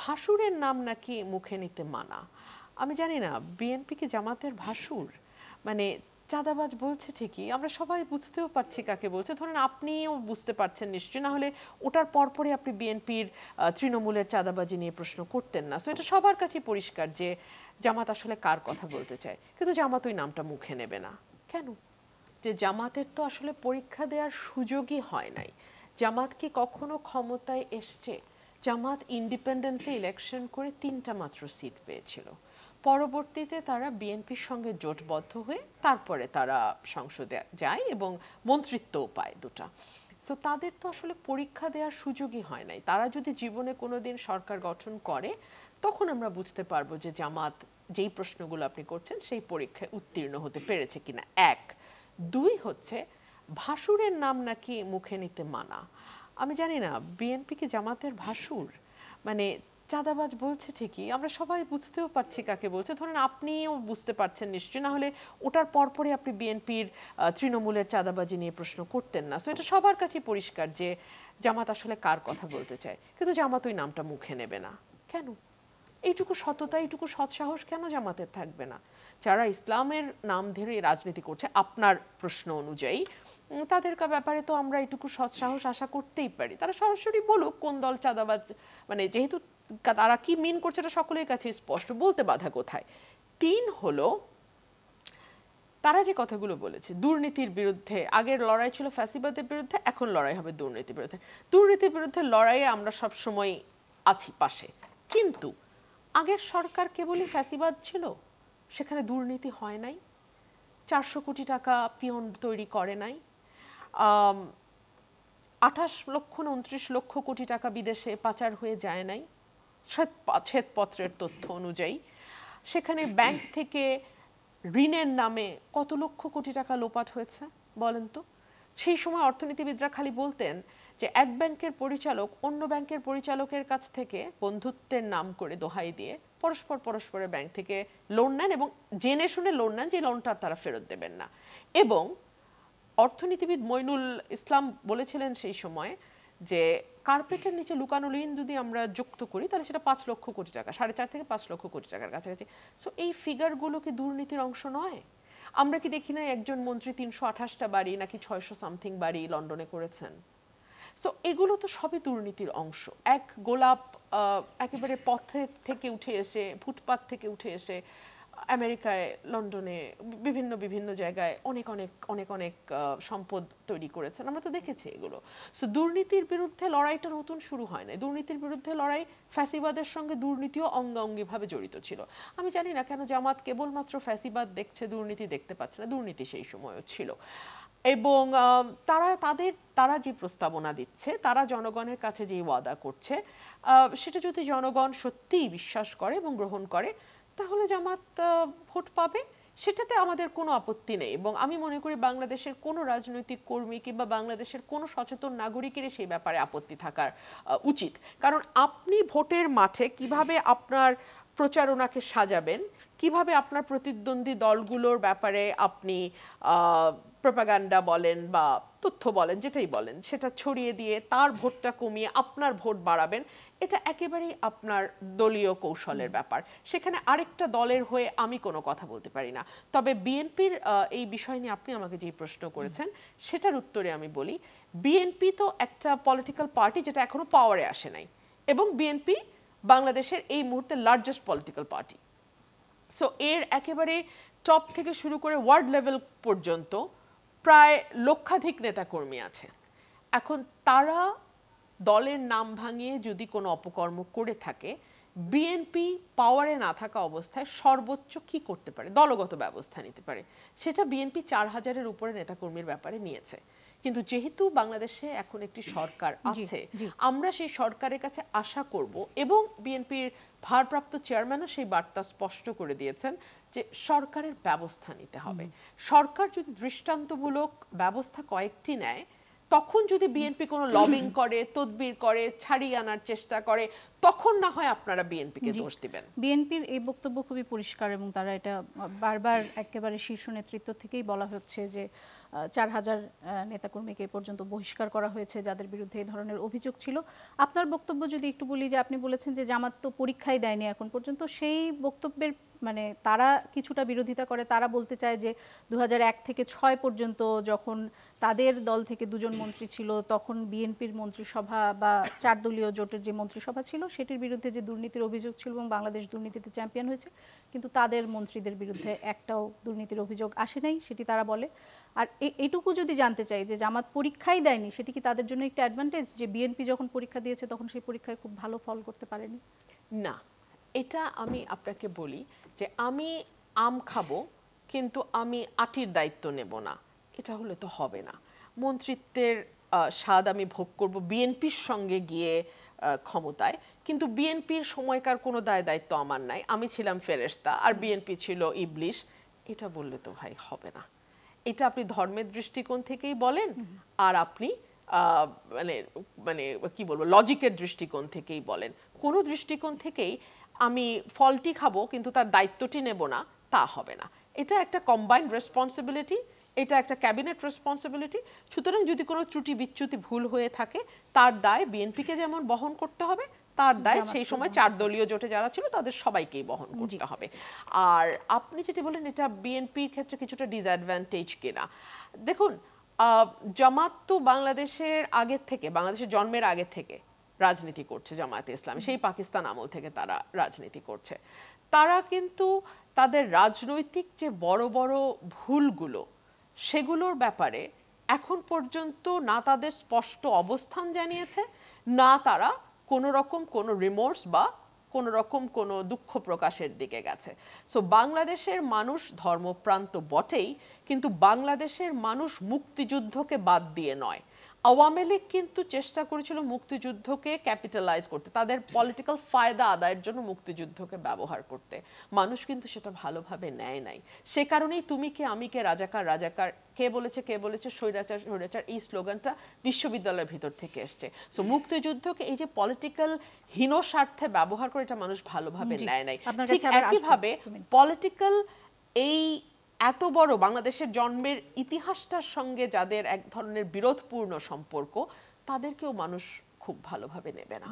ভাসুরের নাম নাকি মুখে নিতে মানা। আমি জানি না বিএনপি কি জামাতের ভাসুর? মানে চাঁদাবাজ বলছে ঠিকই, আমরা সবাই বুঝতেও পারছি কাকে বলছে। ধরেন আপনিও বুঝতে পারছেন নিশ্চয়ই, না হলে ওটার পরপরই আপনি বিএনপির তৃণমূলের চাঁদাবাজি নিয়ে প্রশ্ন করতেন না। সো এটা সবার কাছে পরিষ্কার যে জামাত আসলে কার কথা বলতে চায়, কিন্তু জামাত ওই নামটা মুখে নেবে না কেন? যে জামাতের তো আসলে পরীক্ষা দেওয়ার সুযোগই হয় নাই। জামাত কি কখনো ক্ষমতায় এসছে? জামাত ইন্ডিপেন্ডেন্টলি ইলেকশন করে 3টা মাত্র সিট পেয়েছিল। পরবর্তীতে তারা বিএনপির সঙ্গে জোটবদ্ধ হয়ে তারপরে তারা সংসদে যায় এবং মন্ত্রিত্বও পায় 2টা। সো তাদের তো আসলে পরীক্ষা দেওয়ার সুযোগই হয় নাই। তারা যদি জীবনে কোনোদিন সরকার গঠন করে তখন আমরা বুঝতে পারবো যে জামাত যেই প্রশ্নগুলো আপনি করছেন সেই পরীক্ষায় উত্তীর্ণ হতে পেরেছে কিনা। 1, 2 হচ্ছে ভাসুরের নাম নাকি মুখে নিতে মানা। আমি জানি না বিএনপি কি জামাতের ভাসুর? মানে চাঁদাবাজ বলছে ঠিকই, আমরা সবাই বুঝতেও পারছি কাকে বলছে। ধরেন আপনিও বুঝতে পারছেন নিশ্চয়ই, না হলে ওটার পরপরই আপনি বিএনপির তৃণমূলের চাঁদাবাজি নিয়ে প্রশ্ন করতেন না। সো এটা সবার কাছে পরিষ্কার যে জামাত আসলে কার কথা বলতে চায়, কিন্তু জামাত ওই নামটা মুখে নেবে না কেন? এইটুকু সততা, এইটুকু সৎসাহস কেন জামাতের থাকবে না? যারা ইসলামের নাম ধরে রাজনীতি করছে আপনার প্রশ্ন অনুযায়ী, তাদের ব্যাপারে তো আমরা এইটুকু সৎসাহস আশা করতেই পারি। তারা সরাসরি বলুক কোন দল চাঁদাবাজ, মানে যেহেতু তারা কি মিন করছে এটা সকলের কাছে স্পষ্ট, বলতে বাধা কোথায়। 3 হলো তারা যে কথাগুলো বলেছে দুর্নীতির বিরুদ্ধে, আগের লড়াই ছিল ফ্যাসিবাদের বিরুদ্ধে, এখন লড়াই হবে দুর্নীতির বিরুদ্ধে। দুর্নীতির বিরুদ্ধে লড়াইয়ে আমরা সবসময় আছি পাশে, কিন্তু আগের সরকার কেবলই ফ্যাসিবাদ ছিল, সেখানে দুর্নীতি হয় নাই। 400 কোটি টাকা পিয়ন তৈরি করে নাই। 28 লক্ষ 29 লক্ষ কোটি টাকা বিদেশে পাচার হয়ে যায় নাই শ্বেতপত্রের তথ্য অনুযায়ী। সেখানে ব্যাংক থেকে ঋণের নামে কত লক্ষ কোটি টাকা লোপাট হয়েছে বলেন তো? সেই সময় অর্থনীতিবিদরা খালি বলতেন যে এক ব্যাংকের পরিচালক অন্য ব্যাংকের পরিচালকের কাছ থেকে বন্ধুত্বের নাম করে দোহাই দিয়ে পরস্পরের ব্যাংক থেকে লোন নেন এবং জেনে শুনে লোন নেন যে লোনটা তারা ফেরত দেবেন না। এবং অর্থনীতিবিদ মইনুল ইসলাম বলেছিলেন সেই সময় যে কার্পেটের নিচে লুকানো ঋণ যদি আমরা যুক্ত করি তাহলে সেটা 5 লক্ষ কোটি টাকা, 4.5 থেকে 5 লক্ষ কোটি টাকার কাছাকাছি। সো এই ফিগারগুলো কি দুর্নীতির অংশ নয়? আমরা কি দেখি না একজন মন্ত্রী 328টা বাড়ি নাকি 600 সামথিং বাড়ি লন্ডনে করেছেন? সো এগুলো তো সবই দুর্নীতির অংশ। এক গোলাপ একেবারে পথে থেকে উঠে এসে, ফুটপাত থেকে উঠে এসে আমেরিকায়, লন্ডনে, বিভিন্ন জায়গায় অনেক অনেক অনেক অনেক সম্পদ তৈরি করেছেন, আমরা তো দেখেছি এগুলো। সো দুর্নীতির বিরুদ্ধে লড়াইটা নতুন শুরু হয় না। দুর্নীতির বিরুদ্ধে লড়াই ফ্যাসিবাদের সঙ্গে দুর্নীতিও অঙ্গাঙ্গিভাবে জড়িত ছিল। আমি জানি না কেন জামাত কেবলমাত্র ফ্যাসিবাদ দেখছে, দুর্নীতি দেখতে পাচ্ছে না। দুর্নীতি সেই সময়ও ছিল। এবং তারা যে প্রস্তাবনা দিচ্ছে, তারা জনগণের কাছে যে ওয়াদা করছে, সেটা যদি জনগণ সত্যিই বিশ্বাস করে এবং গ্রহণ করে তাহলে জামাত ভোট পাবে, সেটাতে আমাদের কোনো আপত্তি নেই। এবং আমি মনে করি বাংলাদেশের কোনো রাজনৈতিক কর্মী কিংবা বাংলাদেশের কোনো সচেতন নাগরিকেরই সেই ব্যাপারে আপত্তি থাকার উচিত। কারণ আপনি ভোটের মাঠে কিভাবে আপনার প্রচারণাকে সাজাবেন, কিভাবে আপনার প্রতিদ্বন্দ্বী দলগুলোর ব্যাপারে আপনি প্রপাগান্ডা বলেন বা তথ্য বলেন, যেটাই বলেন, সেটা ছড়িয়ে দিয়ে তার ভোটটা কমিয়ে আপনার ভোট বাড়াবেন, এটা একেবারেই আপনার দলীয় কৌশলের ব্যাপার। সেখানে আরেকটা দলের হয়ে আমি কোনো কথা বলতে পারি না। তবে বিএনপির এই বিষয় নিয়ে আপনি আমাকে যে প্রশ্ন করেছেন সেটার উত্তরে আমি বলি, বিএনপি তো একটা পলিটিক্যাল পার্টি যেটা এখনো পাওয়ারে আসে নাই, এবং বিএনপি বাংলাদেশের এই মুহূর্তে লার্জেস্ট পলিটিক্যাল পার্টি। সো এর একেবারে টপ থেকে শুরু করে ওয়ার্ড লেভেল পর্যন্ত প্রায় লক্ষাধিক নেতাকর্মী আছে। এখন তারা দলের নাম ভাঙিয়ে যদি কোনো অপকর্ম করে থাকে, বিএনপি পাওয়ারে না থাকা অবস্থায় সর্বোচ্চ কি করতে পারে? দলগত ব্যবস্থা নিতে পারে। সেটা বিএনপি 4000-এর উপরে নেতাকর্মীর ব্যাপারে নিয়েছে। কিন্তু যেহেতু বাংলাদেশে এখন একটি সরকার আছে, আমরা সেই সরকারের কাছে আশা করব, এবং বিএনপির ভারপ্রাপ্ত চেয়ারম্যানও সেই বার্তা স্পষ্ট করে দিয়েছেন যে সরকারের ব্যবস্থা নিতে হবে। সরকার যদি দৃষ্টান্তমূলক ব্যবস্থা কয়েকটি নেয়, তখন যদি বিএনপি কোনো লবিং করে, তদবির করে, ছাড়িয়ে আনার চেষ্টা করে, তখন না হয় আপনারা বিএনপিকে দোষ দিবেন। বিএনপির এই বক্তব্য খুবই পরিষ্কার এবং তারা এটা বারবার একেবারে শীর্ষ নেতৃত্ব থেকেই বলা হচ্ছে যে 4000 নেতাকর্মীকে পর্যন্ত বহিষ্কার করা হয়েছে যাদের বিরুদ্ধে এই ধরনের অভিযোগ ছিল। আপনার বক্তব্য যদি একটু বলি, যে আপনি বলেছেন যে জামাত তো পরীক্ষাই দেয়নি এখন পর্যন্ত, সেই বক্তব্যের মানে তারা কিছুটা বিরোধিতা করে। তারা বলতে চায় যে 2001 থেকে 6 পর্যন্ত যখন তাদের দল থেকে 2জন মন্ত্রী ছিল, তখন বিএনপির মন্ত্রিসভা বা 4 দলীয় জোটের যে মন্ত্রিসভা ছিল সেটির বিরুদ্ধে যে দুর্নীতির অভিযোগ ছিল এবং বাংলাদেশ দুর্নীতিতে চ্যাম্পিয়ন হয়েছে, কিন্তু তাদের মন্ত্রীদের বিরুদ্ধে একটাও দুর্নীতির অভিযোগ আসে নাই, সেটি তারা বলে। আর এটুকু যদি জানতে চাই যে জামাত পরীক্ষাই দেয়নি, সেটি কি তাদের জন্য একটা অ্যাডভান্টেজ যে বিএনপি যখন পরীক্ষা দিয়েছে তখন সেই পরীক্ষায় খুব ভালো ফল করতে পারেনি? না, এটা আমি আপনাকে বলি যে আমি আম খাবো কিন্তু আমি আটির দায়িত্ব নেব না, এটা হলে তো হবে না। মন্ত্রিত্বের স্বাদ আমি ভোগ করব বিএনপির সঙ্গে গিয়ে ক্ষমতায়, কিন্তু বিএনপির সময়কার কোনো দায় দায়িত্ব আমার নাই, আমি ছিলাম ফেরেশতা আর বিএনপি ছিল ইবলিশ, এটা বললে তো ভাই হবে না। এটা আপনি ধর্মের দৃষ্টিকোণ থেকেই বলেন আর আপনি মানে মানে কি বলবো লজিকের দৃষ্টিকোণ থেকেই বলেন, কোনো দৃষ্টিকোণ থেকেই আমি ফলটি খাবো কিন্তু তার দায়িত্বটি নেব না, তা হবে না। এটা একটা কম্বাইন্ড রেসপন্সিবিলিটি, এটা একটা ক্যাবিনেট রেসপন্সিবিলিটি। সুতরাং যদি কোনো ত্রুটি বিচ্যুতি ভুল হয়ে থাকে তার দায় বিএনপিকে যেমন বহন করতে হবে, তার দায় সেই সময় 4 দলীয় জোটে যারা ছিল তাদের সবাইকেই বহন করতে হবে। আর আপনি যেটি বলেন এটা বিএনপির ক্ষেত্রে কিছুটা ডিসঅ্যাডভান্টেজ কিনা, দেখুন জামাত তো বাংলাদেশের আগের থেকে, বাংলাদেশের জন্মের আগে থেকে রাজনীতি করছে জামায়াতে ইসলামী, সেই পাকিস্তান আমল থেকে তারা রাজনীতি করছে। তারা কিন্তু তাদের রাজনৈতিক যে বড় বড় ভুলগুলো সেগুলোর ব্যাপারে এখন পর্যন্ত না তাদের স্পষ্ট অবস্থান জানিয়েছে, না তারা কোনো রকম কোনো রিমোর্স বা কোনো রকম কোনো দুঃখ প্রকাশের দিকে গেছে। সো বাংলাদেশের মানুষ ধর্মপ্রান্ত বটেই, কিন্তু বাংলাদেশের মানুষ মুক্তিযুদ্ধকে বাদ দিয়ে নয়। আওয়ামী লীগ কিন্তু চেষ্টা করেছিল মুক্তিযুদ্ধকে ক্যাপিটালাইজ করতে, তাদের পলিটিক্যাল ফায়দা আদায়ের জন্য মুক্তিযুদ্ধকে ব্যবহার করতে। মানুষ কিন্তু সেটা ভালোভাবে নেয় নাই। সে কারণেই তুমি কে আমি কে রাজাকার রাজাকার, কে বলেছে স্বৈরাচার স্বৈরাচার, এই স্লোগানটা বিশ্ববিদ্যালয়ের ভিতর থেকে এসছে। সো মুক্তিযুদ্ধকে এই যে পলিটিক্যাল হীন স্বার্থে ব্যবহার করে, এটা মানুষ ভালোভাবে নেয় নাই। ঠিক একইভাবে পলিটিক্যাল এই এত বড় বাংলাদেশের জন্মের ইতিহাসটার সঙ্গে যাদের এক ধরনের বিরোধপূর্ণ সম্পর্ক, তাদেরকেও মানুষ খুব ভালোভাবে নেবে না।